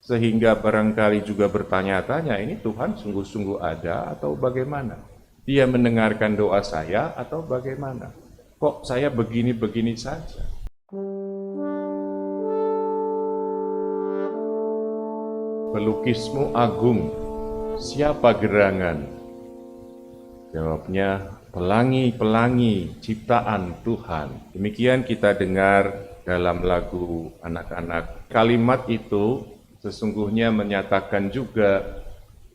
Sehingga barangkali juga bertanya-tanya, ini Tuhan sungguh-sungguh ada atau bagaimana? Dia mendengarkan doa saya atau bagaimana? Kok saya begini-begini saja? Pelukismu agung, siapa gerangan? Jawabnya, pelangi-pelangi ciptaan Tuhan. Demikian kita dengar dalam lagu anak-anak. Kalimat itu sesungguhnya menyatakan juga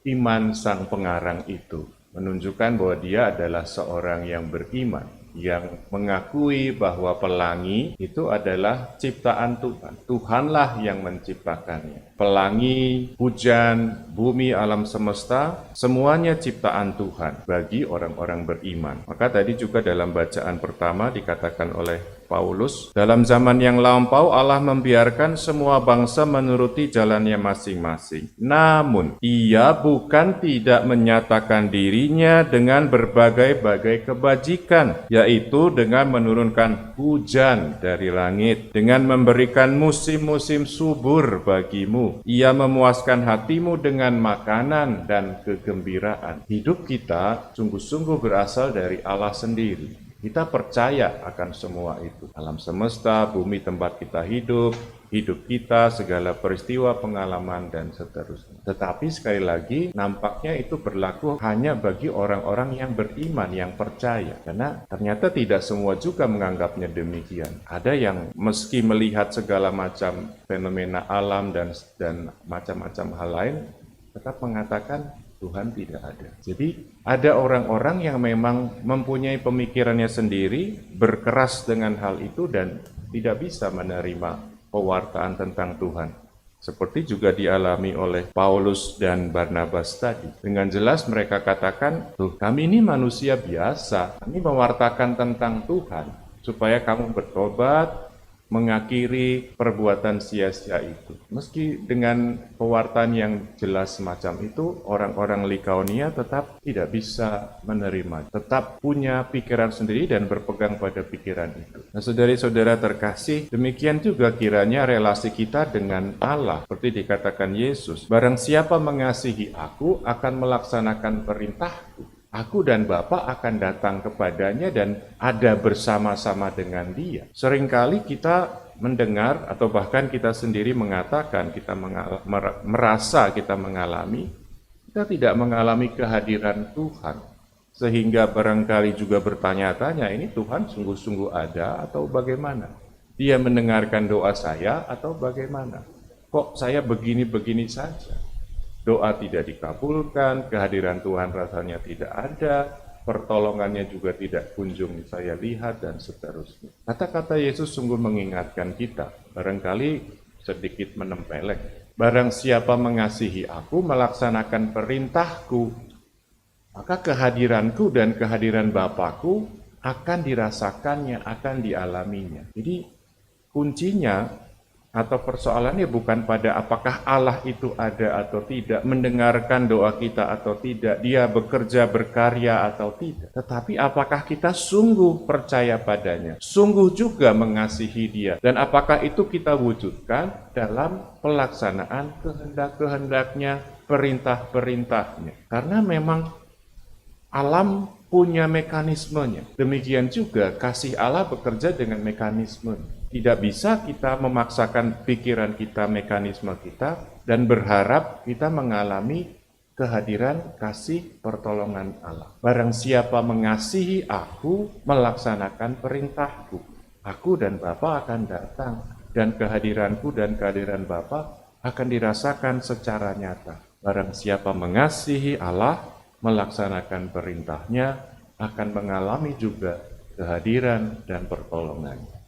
iman sang pengarang itu. Menunjukkan bahwa dia adalah seorang yang beriman, yang mengakui bahwa pelangi itu adalah ciptaan Tuhan. Tuhanlah yang menciptakannya. Pelangi, hujan, bumi, alam semesta, semuanya ciptaan Tuhan bagi orang-orang beriman. Maka tadi juga dalam bacaan pertama dikatakan oleh Paulus, dalam zaman yang lampau Allah membiarkan semua bangsa menuruti jalannya masing-masing. Namun, ia bukan tidak menyatakan dirinya dengan berbagai-bagai kebajikan, yaitu dengan menurunkan hujan dari langit, dengan memberikan musim-musim subur bagimu. Ia memuaskan hatimu dengan makanan dan kegembiraan. Hidup kita sungguh-sungguh berasal dari Allah sendiri. Kita percaya akan semua itu. Alam semesta, bumi tempat kita hidup kita, segala peristiwa, pengalaman, dan seterusnya. Tetapi sekali lagi, nampaknya itu berlaku hanya bagi orang-orang yang beriman, yang percaya. Karena ternyata tidak semua juga menganggapnya demikian. Ada yang meski melihat segala macam fenomena alam dan macam-macam hal lain, tetap mengatakan Tuhan tidak ada. Jadi ada orang-orang yang memang mempunyai pemikirannya sendiri, berkeras dengan hal itu dan tidak bisa menerima pewartaan tentang Tuhan. Seperti juga dialami oleh Paulus dan Barnabas tadi. Dengan jelas mereka katakan, "Tuh, kami ini manusia biasa, kami mewartakan tentang Tuhan supaya kamu bertobat, mengakhiri perbuatan sia-sia itu." Meski dengan pewartaan yang jelas semacam itu, orang-orang Likaonia tetap tidak bisa menerima, tetap punya pikiran sendiri dan berpegang pada pikiran itu. Nah, saudari-saudara terkasih, demikian juga kiranya relasi kita dengan Allah. Seperti dikatakan Yesus, barang siapa mengasihi aku akan melaksanakan perintahku. Aku dan Bapa akan datang kepadanya dan ada bersama-sama dengan dia. Seringkali kita mendengar atau bahkan kita sendiri mengatakan, kita merasa kita mengalami, kita tidak mengalami kehadiran Tuhan. Sehingga barangkali juga bertanya-tanya, ini Tuhan sungguh-sungguh ada atau bagaimana? Dia mendengarkan doa saya atau bagaimana? Kok saya begini-begini saja? Doa tidak dikabulkan, kehadiran Tuhan rasanya tidak ada, pertolongannya juga tidak kunjung saya lihat, dan seterusnya. Kata-kata Yesus sungguh mengingatkan kita, barangkali sedikit menempelek. Barang siapa mengasihi aku, melaksanakan perintahku, maka kehadiranku dan kehadiran Bapakku akan dirasakannya, akan dialaminya. Jadi kuncinya atau persoalannya bukan pada apakah Allah itu ada atau tidak, mendengarkan doa kita atau tidak, dia bekerja, berkarya atau tidak. Tetapi apakah kita sungguh percaya padanya, sungguh juga mengasihi dia, dan apakah itu kita wujudkan dalam pelaksanaan kehendak-kehendaknya, perintah-perintahnya. Karena memang alam punya mekanismenya. Demikian juga kasih Allah bekerja dengan mekanisme. Tidak bisa kita memaksakan pikiran kita, mekanisme kita, dan berharap kita mengalami kehadiran kasih pertolongan Allah. Barang siapa mengasihi aku, melaksanakan perintahku. Aku dan Bapa akan datang, dan kehadiranku dan kehadiran Bapa akan dirasakan secara nyata. Barang siapa mengasihi Allah, melaksanakan perintahnya, akan mengalami juga kehadiran dan pertolongannya.